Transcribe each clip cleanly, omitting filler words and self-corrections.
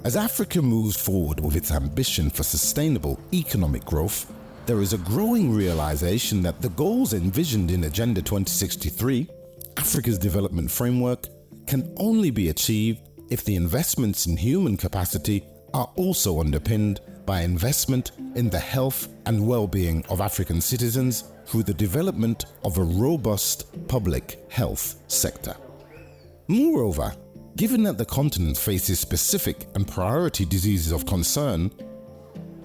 As Africa moves forward with its ambition for sustainable economic growth, there is a growing realization that the goals envisioned in Agenda 2063, Africa's development framework, can only be achieved if the investments in human capacity are also underpinned by investment in the health and well-being of African citizens through the development of a robust public health sector. Moreover, given that the continent faces specific and priority diseases of concern,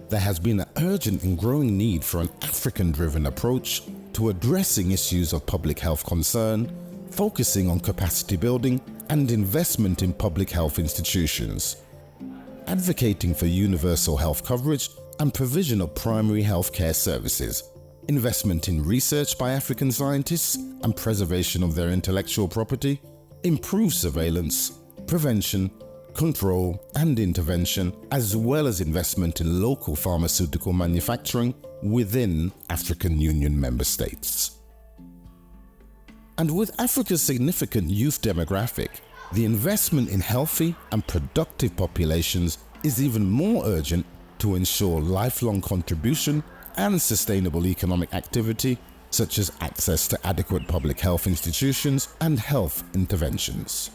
there has been an urgent and growing need for an African-driven approach to addressing issues of public health concern, focusing on capacity building and investment in public health institutions, advocating for universal health coverage and provision of primary health care services, investment in research by African scientists and preservation of their intellectual property, improved surveillance, prevention, control and intervention, as well as investment in local pharmaceutical manufacturing within African Union member states. And with Africa's significant youth demographic, the investment in healthy and productive populations is even more urgent to ensure lifelong contribution and sustainable economic activity, such as access to adequate public health institutions and health interventions.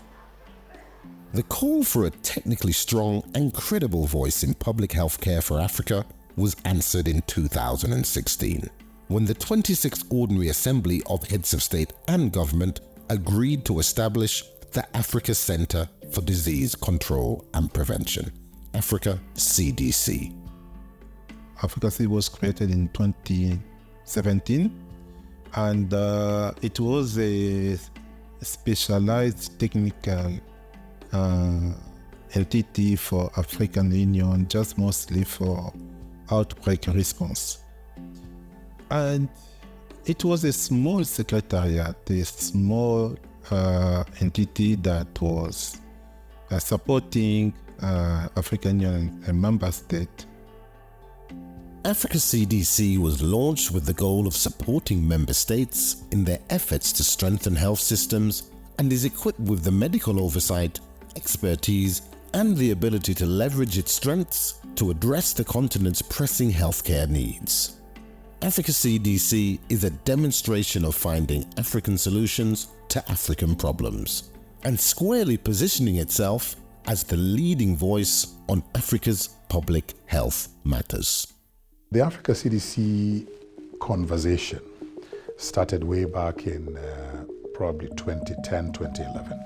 The call for a technically strong and credible voice in public health care for Africa was answered in 2016, when the 26th Ordinary Assembly of Heads of State and Government agreed to establish the Africa Center for Disease Control and Prevention, Africa CDC. Africa CDC was created in 2017, and it was a specialized technical entity for African Union, just mostly for outbreak response. And it was a small secretariat, a small entity that was supporting African Union and member state. Africa CDC was launched with the goal of supporting member states in their efforts to strengthen health systems and is equipped with the medical oversight, expertise, and the ability to leverage its strengths to address the continent's pressing healthcare needs. Africa CDC is a demonstration of finding African solutions to African problems and squarely positioning itself as the leading voice on Africa's public health matters. The Africa CDC conversation started way back in probably 2010, 2011.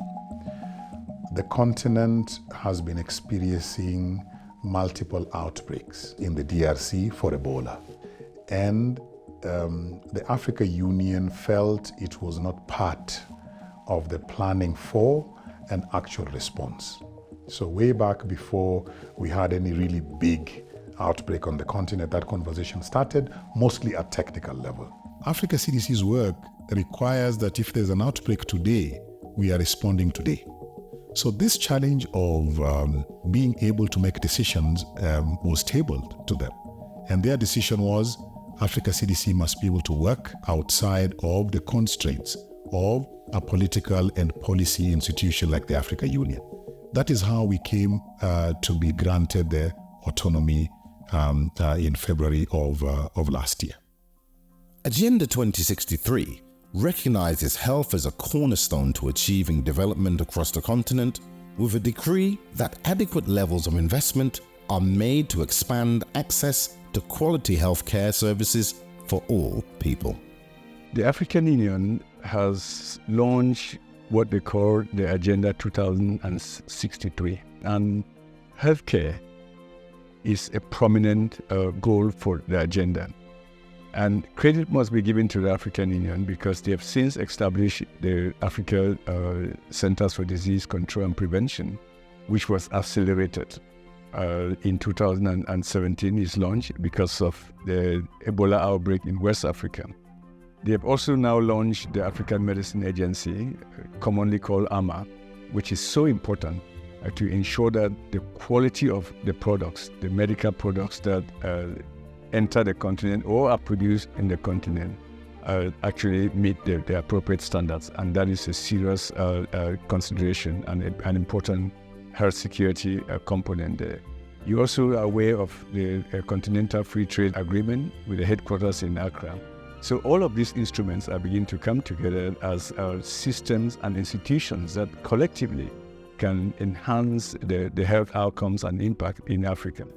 The continent has been experiencing multiple outbreaks in the DRC for Ebola. And the Africa Union felt it was not part of the planning for an actual response. So way back before we had any really big outbreak on the continent, that conversation started mostly at technical level. Africa CDC's work requires that if there's an outbreak today, we are responding today. So this challenge of being able to make decisions was tabled to them. And their decision was Africa CDC must be able to work outside of the constraints of a political and policy institution like the Africa Union. That is how we came to be granted the autonomy in February of last year. Agenda 2063 recognizes health as a cornerstone to achieving development across the continent, with a decree that adequate levels of investment are made to expand access to quality health care services for all people. The African Union has launched what they call the Agenda 2063, and healthcare is a prominent goal for the agenda. And credit must be given to the African Union because they have since established the Africa Centers for Disease Control and Prevention, which was accelerated. In 2017 is launched because of the Ebola outbreak in West Africa. They have also now launched the African Medicine Agency, commonly called AMA, which is so important to ensure that the quality of the products, the medical products that enter the continent or are produced in the continent actually meet the appropriate standards. And that is a serious consideration and an important health security component there. You also are aware of the Continental Free Trade Agreement with the headquarters in Accra. So all of these instruments are beginning to come together as systems and institutions that collectively can enhance the health outcomes and impact in Africa.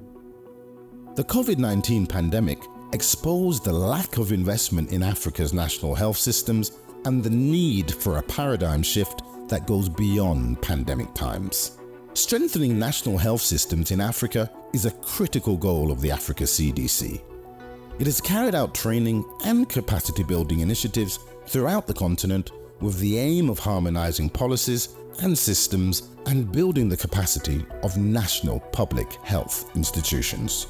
The COVID-19 pandemic exposed the lack of investment in Africa's national health systems and the need for a paradigm shift that goes beyond pandemic times. Strengthening national health systems in Africa is a critical goal of the Africa CDC. It has carried out training and capacity building initiatives throughout the continent with the aim of harmonizing policies and systems and building the capacity of national public health institutions.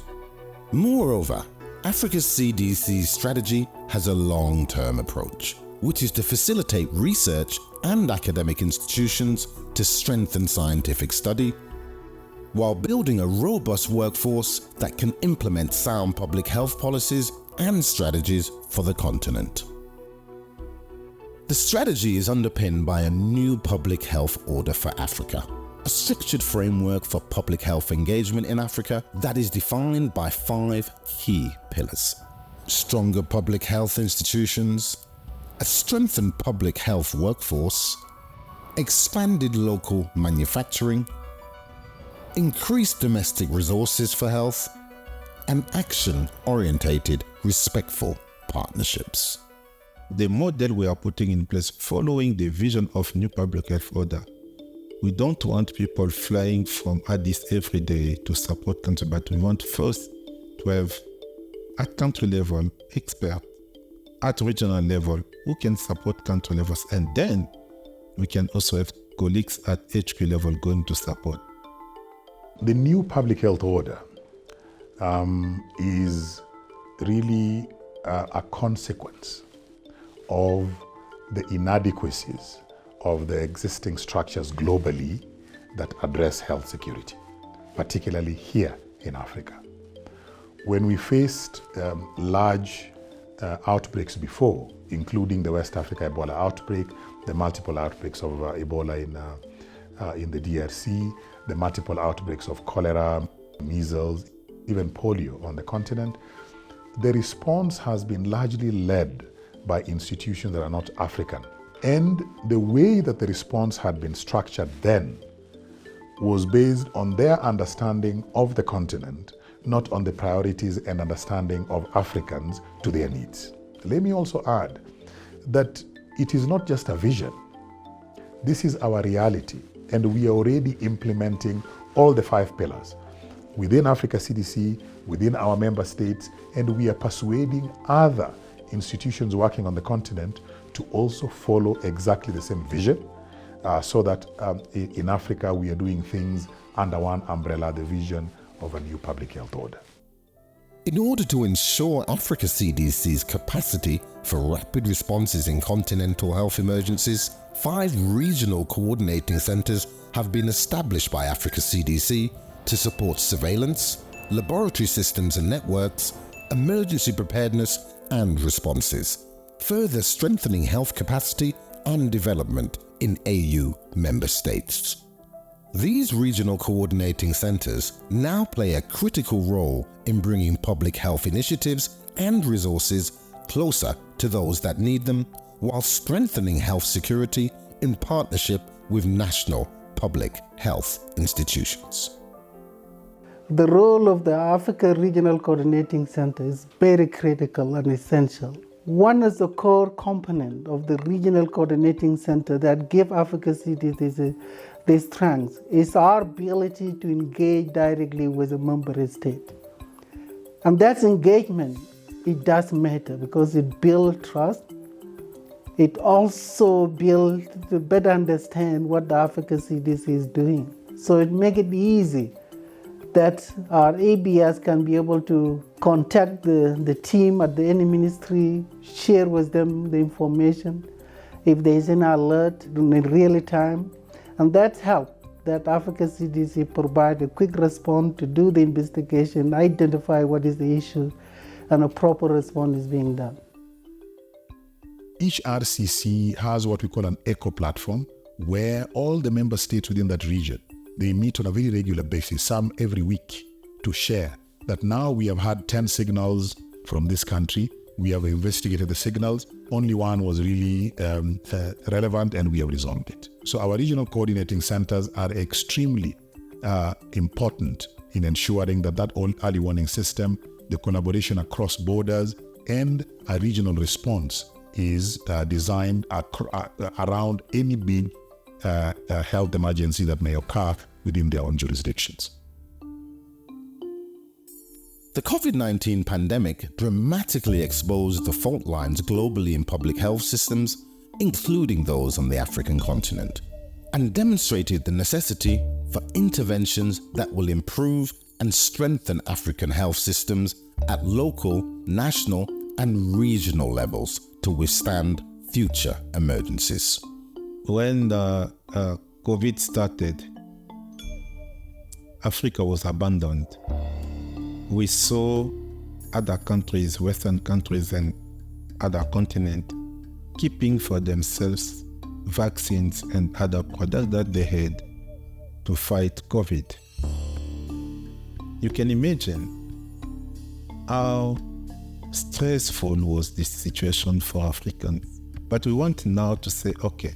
Moreover, Africa's CDC's strategy has a long-term approach, which is to facilitate research and academic institutions to strengthen scientific study, while building a robust workforce that can implement sound public health policies and strategies for the continent. The strategy is underpinned by a new public health order for Africa, a structured framework for public health engagement in Africa that is defined by 5 key pillars: stronger public health institutions, a strengthened public health workforce, expanded local manufacturing, increased domestic resources for health, and action-orientated, respectful partnerships. The model we are putting in place following the vision of new public health order. We don't want people flying from Addis every day to support country, but we want first to have at country level experts, at regional level who can support country levels, and then we can also have colleagues at HQ level going to support. The new public health order is really a consequence of the inadequacies of the existing structures globally that address health security, particularly here in Africa. When we faced large outbreaks before, including the West Africa Ebola outbreak, the multiple outbreaks of Ebola in the DRC, the multiple outbreaks of cholera, measles, even polio on the continent, the response has been largely led by institutions that are not African. And the way that the response had been structured then was based on their understanding of the continent, not on the priorities and understanding of Africans to their needs. Let me also add that it is not just a vision. This is our reality, and we are already implementing all the 5 pillars within Africa CDC, within our member states, and we are persuading other institutions working on the continent to also follow exactly the same vision, so that in Africa we are doing things under one umbrella, the vision of a new public health order. In order to ensure Africa CDC's capacity for rapid responses in continental health emergencies, 5 regional coordinating centers have been established by Africa CDC to support surveillance, laboratory systems and networks, emergency preparedness and responses, further strengthening health capacity and development in AU member states. These regional coordinating centers now play a critical role in bringing public health initiatives and resources closer to those that need them, while strengthening health security in partnership with national public health institutions. The role of the Africa Regional Coordinating Center is very critical and essential. One is the core component of the Regional Coordinating Center that give Africa CDC the strength is our ability to engage directly with a member state. And that engagement, it does matter because it builds trust. It also builds to better understand what the Africa CDC is doing. So it makes it easy that our ABS can be able to contact the team at the any ministry, share with them the information, if there is an alert in real time. And that helps that Africa CDC provide a quick response to do the investigation, identify what is the issue, and a proper response is being done. Each RCC has what we call an eco platform, where all the member states within that region They meet on a very regular basis, some every week, to share that now we have had 10 signals from this country. We have investigated the signals. Only one was really relevant, and we have resolved it. So our regional coordinating centers are extremely important in ensuring that early warning system, the collaboration across borders, and a regional response is designed around any big health emergency that may occur within their own jurisdictions. The COVID-19 pandemic dramatically exposed the fault lines globally in public health systems, including those on the African continent, and demonstrated the necessity for interventions that will improve and strengthen African health systems at local, national, and regional levels to withstand future emergencies. When the COVID started, Africa was abandoned. We saw other countries, Western countries and other continents, keeping for themselves vaccines and other products that they had to fight COVID. You can imagine how stressful was this situation for Africans. But we want now to say, okay,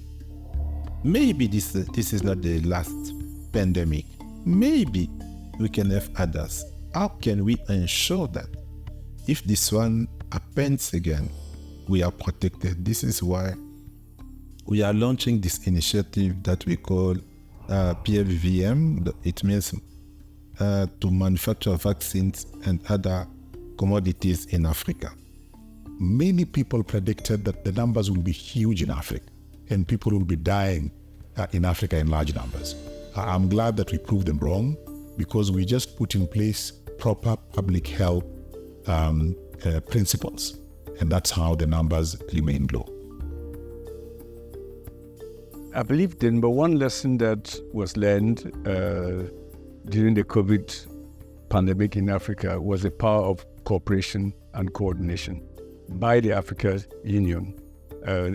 maybe this is not the last pandemic. Maybe we can have others. How can we ensure that if this one happens again, we are protected? This is why we are launching this initiative that we call PFVM. It means to manufacture vaccines and other commodities in Africa. Many people predicted that the numbers will be huge in Africa and people will be dying in Africa in large numbers. I'm glad that we proved them wrong, because we just put in place proper public health principles, and that's how the numbers remain low. I believe the number one lesson that was learned during the COVID pandemic in Africa was the power of cooperation and coordination by the African Union,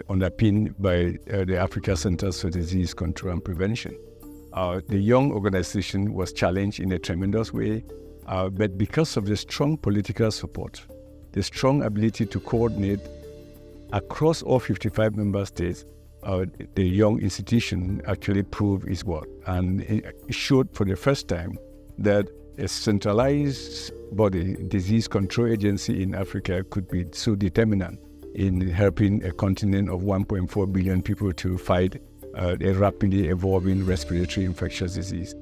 underpinned by the Africa Centers for Disease Control and Prevention. The young organization was challenged in a tremendous way, but because of the strong political support, the strong ability to coordinate across all 55 member states, the young institution actually proved its worth. And it showed for the first time that a centralized body, disease control agency in Africa, could be so determinant in helping a continent of 1.4 billion people to fight a rapidly evolving respiratory infectious disease.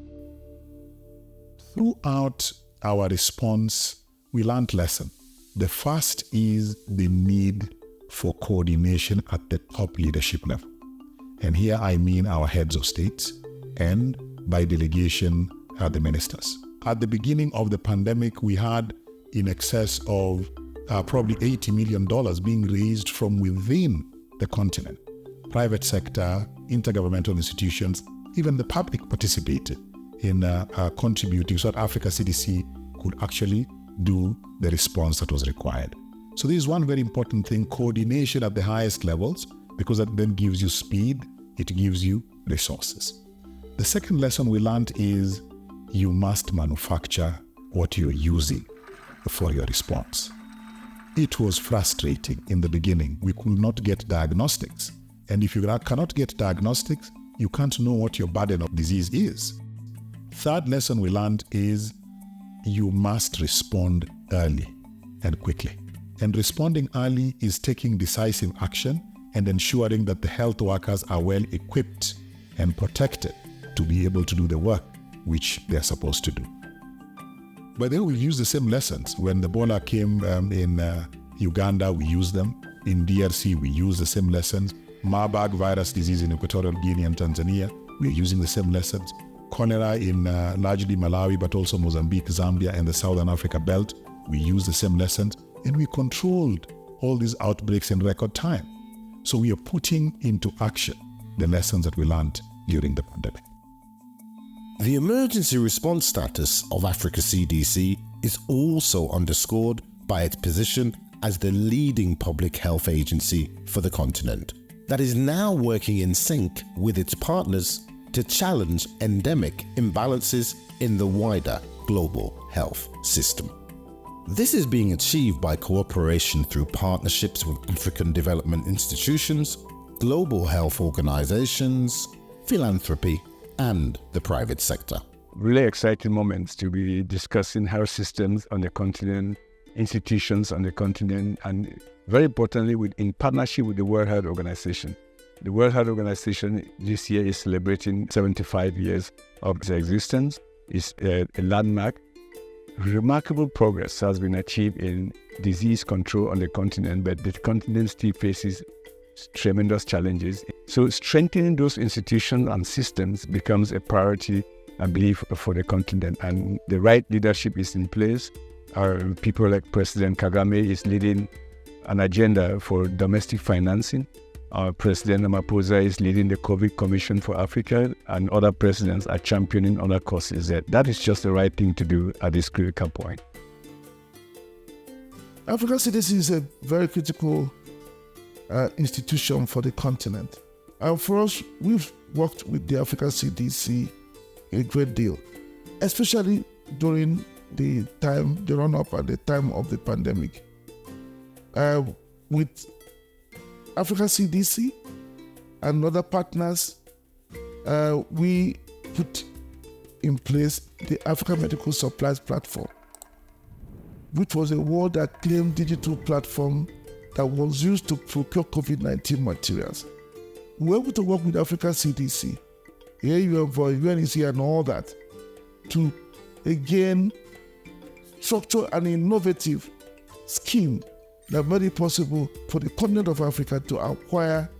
Throughout our response, we learned lessons. The first is the need for coordination at the top leadership level. And here I mean our heads of states, and by delegation, the ministers. At the beginning of the pandemic, we had in excess of probably $80 million being raised from within the continent. Private sector, intergovernmental institutions, even the public participated in contributing so that Africa CDC could actually do the response that was required. So this is one very important thing, coordination at the highest levels, because that then gives you speed, it gives you resources. The second lesson we learned is you must manufacture what you're using for your response. It was frustrating in the beginning. We could not get diagnostics. And if you cannot get diagnostics, you can't know what your burden of disease is. Third lesson we learned is you must respond early and quickly. And responding early is taking decisive action and ensuring that the health workers are well equipped and protected to be able to do the work which they're supposed to do. But then we use the same lessons. When the Ebola came in Uganda, we used them. In DRC, we use the same lessons. Marburg virus disease in Equatorial Guinea and Tanzania, we're using the same lessons. Cholera in largely Malawi, but also Mozambique, Zambia, and the Southern Africa belt, we use the same lessons. And we controlled all these outbreaks in record time. So we are putting into action the lessons that we learned during the pandemic. The emergency response status of Africa CDC is also underscored by its position as the leading public health agency for the continent that is now working in sync with its partners to challenge endemic imbalances in the wider global health system. This is being achieved by cooperation through partnerships with African development institutions, global health organizations, philanthropy, and the private sector. Really exciting moments to be discussing health systems on the continent, institutions on the continent, and very importantly, in partnership with the World Health Organization. The World Health Organization this year is celebrating 75 years of its existence. It's a landmark. Remarkable progress has been achieved in disease control on the continent, but the continent still faces tremendous challenges. So strengthening those institutions and systems becomes a priority, I believe, for the continent. And the right leadership is in place. Our people like President Kagame is leading an agenda for domestic financing. Our President Ramaphosa is leading the COVID Commission for Africa, and other presidents are championing other causes. That is just the right thing to do at this critical point. Africa CDC is a very critical institution for the continent. And for us, we've worked with the Africa CDC a great deal, especially during the run-up at the time of the pandemic. With Africa CDC and other partners, we put in place the Africa Medical Supplies Platform, which was a world-acclaimed digital platform that was used to procure COVID-19 materials. We were able to work with Africa CDC, UNECE and all that, to again structure an innovative scheme that made it possible for the continent of Africa to acquire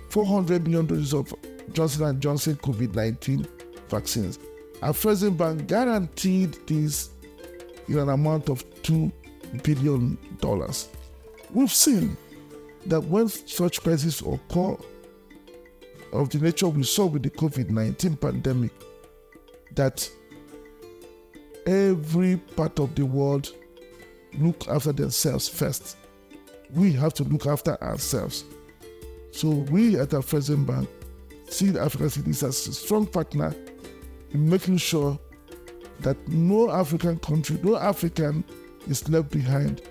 400 million doses of Johnson & Johnson COVID-19 vaccines. Our Afrexim Bank guaranteed this in an amount of $2 billion. We've seen that when such crises occur of the nature we saw with the COVID-19 pandemic, that every part of the world look after themselves first. We have to look after ourselves. So we at our Afrexim Bank see the Africa CDC as a strong partner in making sure that no African country, no African is left behind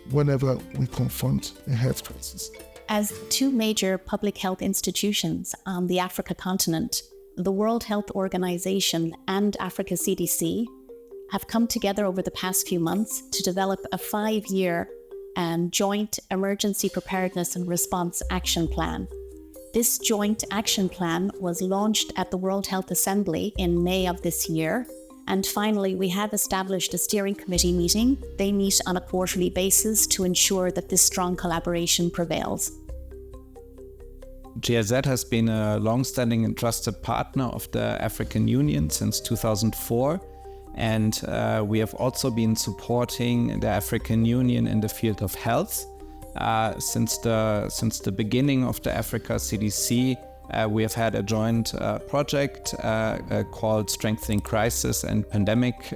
whenever we confront a health crisis. As two major public health institutions on the Africa continent, the World Health Organization and Africa CDC have come together over the past few months to develop a 5-year joint emergency preparedness and response action plan. This joint action plan was launched at the World Health Assembly in May of this year. And finally, we have established a steering committee meeting. They meet on a quarterly basis to ensure that this strong collaboration prevails. GIZ has been a long-standing and trusted partner of the African Union since 2004. And we have also been supporting the African Union in the field of health. Since the beginning of the Africa CDC, we have had a joint project called Strengthening Crisis and Pandemic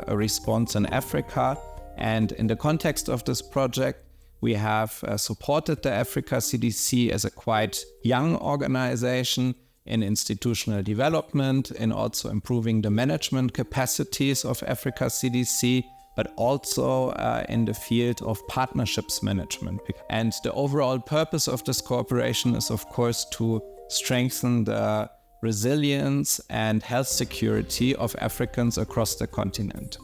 Response in Africa. And in the context of this project, we have supported the Africa CDC as a quite young organization in institutional development, in also improving the management capacities of Africa CDC, but also in the field of partnerships management. And the overall purpose of this cooperation is, of course, to strengthen the resilience and health security of Africans across the continent.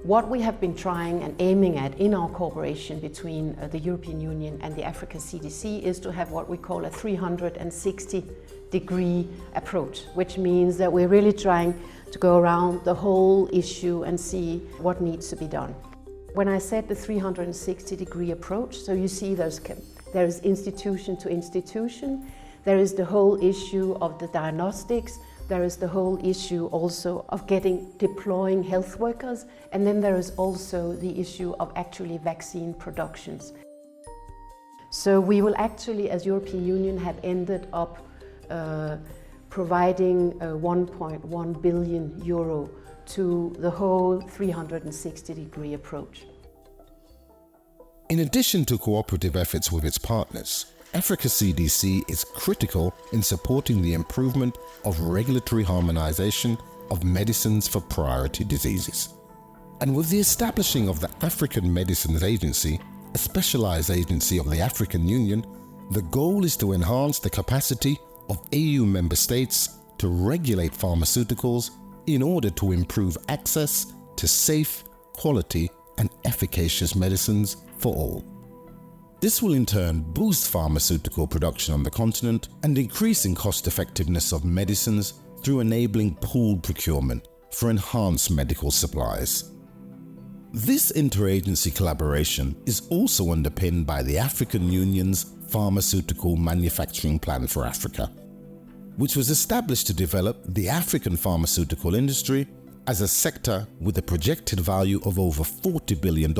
What we have been trying and aiming at in our cooperation between the European Union and the Africa CDC is to have what we call a 360-degree approach, which means that we're really trying to go around the whole issue and see what needs to be done. When I said the 360-degree approach, so you see there is institution to institution, there is the whole issue of the diagnostics, there is the whole issue also of deploying health workers, and then there is also the issue of actually vaccine productions. So we will actually, as European Union, have ended up providing 1.1 billion euro to the whole 360-degree approach. In addition to cooperative efforts with its partners, Africa CDC is critical in supporting the improvement of regulatory harmonization of medicines for priority diseases. And with the establishing of the African Medicines Agency, a specialized agency of the African Union, the goal is to enhance the capacity of AU member states to regulate pharmaceuticals in order to improve access to safe, quality, and efficacious medicines for all. This will in turn boost pharmaceutical production on the continent and increasing cost effectiveness of medicines through enabling pooled procurement for enhanced medical supplies. This interagency collaboration is also underpinned by the African Union's Pharmaceutical Manufacturing Plan for Africa, which was established to develop the African pharmaceutical industry as a sector with a projected value of over $40 billion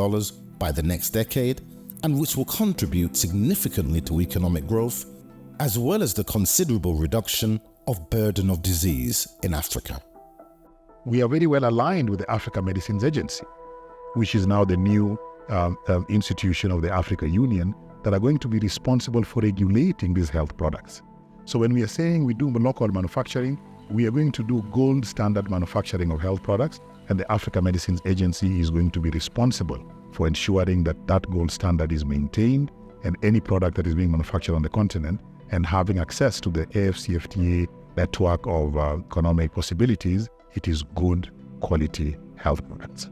by the next decade, and which will contribute significantly to economic growth, as well as the considerable reduction of burden of disease in Africa. We are very well aligned with the Africa Medicines Agency, which is now the new institution of the African Union that are going to be responsible for regulating these health products. So when we are saying we do local manufacturing, we are going to do gold standard manufacturing of health products, and the Africa Medicines Agency is going to be responsible for ensuring that that gold standard is maintained and any product that is being manufactured on the continent and having access to the AFCFTA network of economic possibilities, it is good quality health products.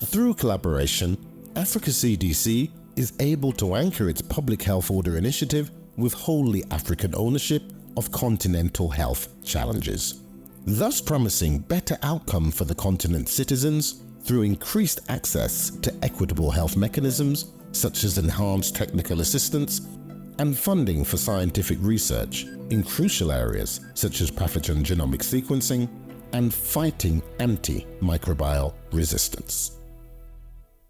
Through collaboration, Africa CDC is able to anchor its public health order initiative with wholly African ownership of continental health challenges, thus promising better outcome for the continent's citizens through increased access to equitable health mechanisms such as enhanced technical assistance and funding for scientific research in crucial areas such as pathogen genomic sequencing and fighting antimicrobial resistance.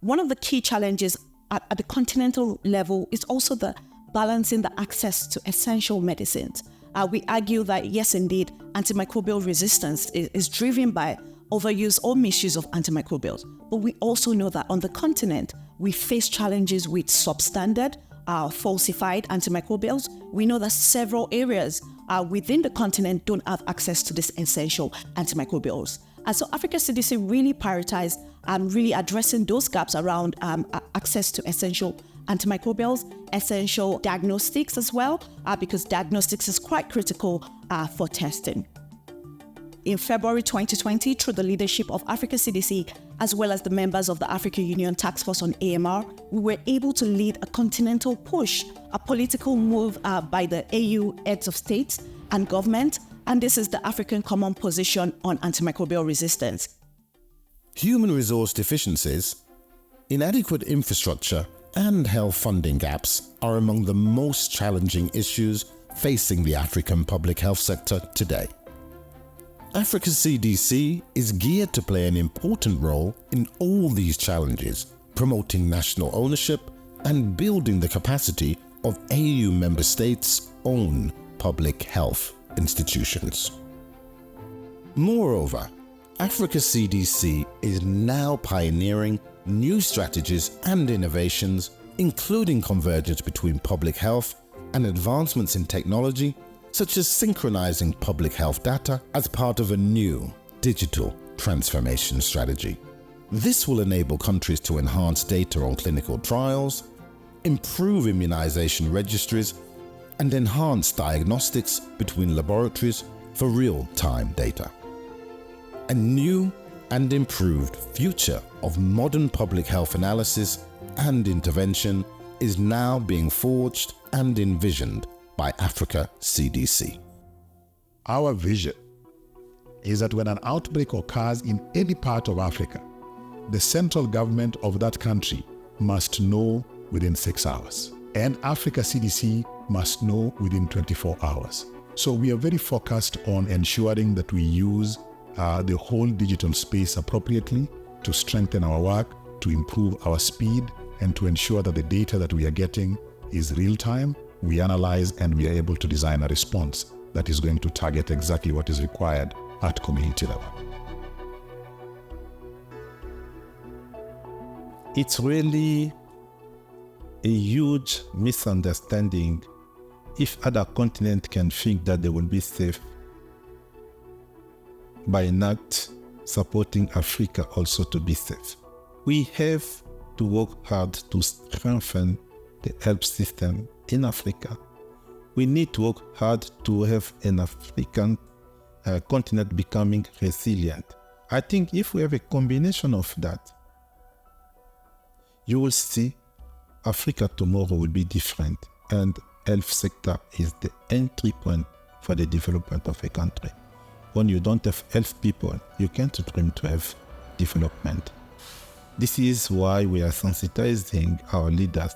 One of the key challenges at the continental level is also the balancing the access to essential medicines. We argue that yes, indeed, antimicrobial resistance is driven by overuse or misuse of antimicrobials. But we also know that on the continent, we face challenges with substandard, falsified antimicrobials. We know that several areas within the continent don't have access to these essential antimicrobials. And so Africa CDC really prioritized really addressing those gaps around access to essential antimicrobials, essential diagnostics as well, because diagnostics is quite critical for testing. In February 2020, through the leadership of Africa CDC, as well as the members of the African Union Task Force on AMR, we were able to lead a continental push, a political move by the AU heads of state and government, and this is the African Common Position on Antimicrobial Resistance. Human resource deficiencies, inadequate infrastructure, and health funding gaps are among the most challenging issues facing the African public health sector today. Africa CDC is geared to play an important role in all these challenges, promoting national ownership and building the capacity of AU member states' own public health institutions. Moreover, Africa CDC is now pioneering new strategies and innovations, including convergence between public health and advancements in technology, such as synchronizing public health data as part of a new digital transformation strategy. This will enable countries to enhance data on clinical trials, improve immunization registries, and enhance diagnostics between laboratories for real-time data. A new and improved future of modern public health analysis and intervention is now being forged and envisioned by Africa CDC. Our vision is that when an outbreak occurs in any part of Africa, the central government of that country must know within 6 hours, and Africa CDC must know within 24 hours. So we are very focused on ensuring that we use the whole digital space appropriately to strengthen our work, to improve our speed, and to ensure that the data that we are getting is real-time. We analyze and we are able to design a response that is going to target exactly what is required at community level. It's really a huge misunderstanding if other continents can think that they will be safe by not supporting Africa also to be safe. We have to work hard to strengthen the health system in Africa. We need to work hard to have an African continent becoming resilient. I think if we have a combination of that, you will see Africa tomorrow will be different, and health sector is the entry point for the development of a country. When you don't have health people, you can't dream to have development. This is why we are sensitizing our leaders,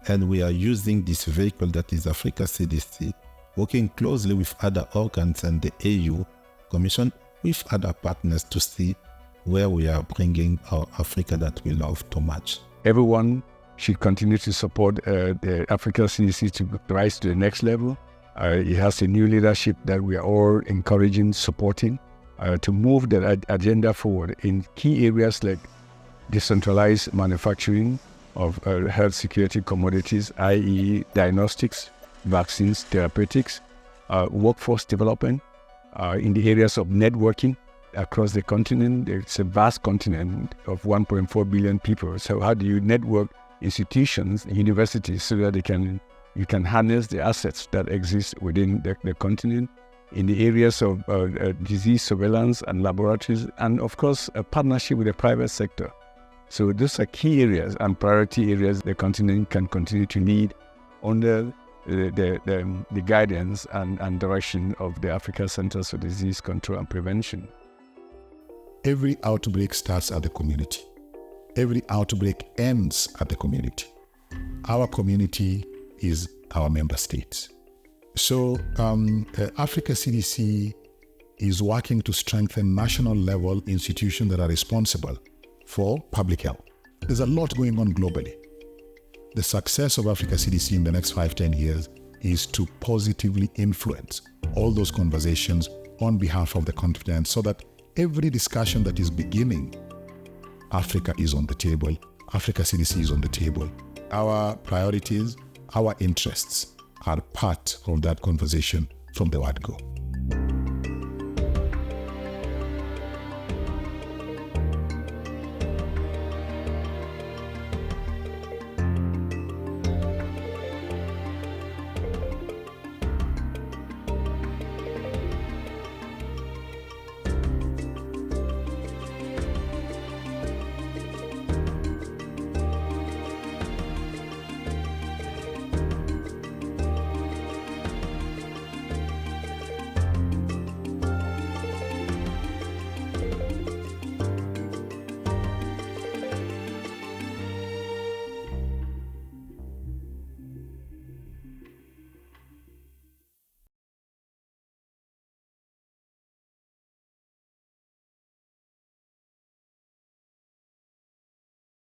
and we are using this vehicle that is Africa CDC, working closely with other organs and the AU Commission with other partners to see where we are bringing our Africa that we love too much. Everyone should continue to support the Africa CDC to rise to the next level. It has a new leadership that we are all encouraging, supporting, to move the agenda forward in key areas like decentralized manufacturing of health security commodities, i.e. diagnostics, vaccines, therapeutics, workforce development, in the areas of networking across the continent. It's a vast continent of 1.4 billion people. So how do you network institutions, universities, so that you can harness the assets that exist within the continent, in the areas of disease surveillance and laboratories, and of course a partnership with the private sector. So those are key areas and priority areas the continent can continue to lead under the guidance and direction of the Africa Centers for Disease Control and Prevention. Every outbreak starts at the community. Every outbreak ends at the community. Our community is our member states. So Africa CDC is working to strengthen national level institutions that are responsible for public health. There's a lot going on globally. The success of Africa CDC in the next 5-10 years is to positively influence all those conversations on behalf of the continent, so that every discussion that is beginning, Africa is on the table, Africa CDC is on the table. Our priorities, our interests are part of that conversation from the word go.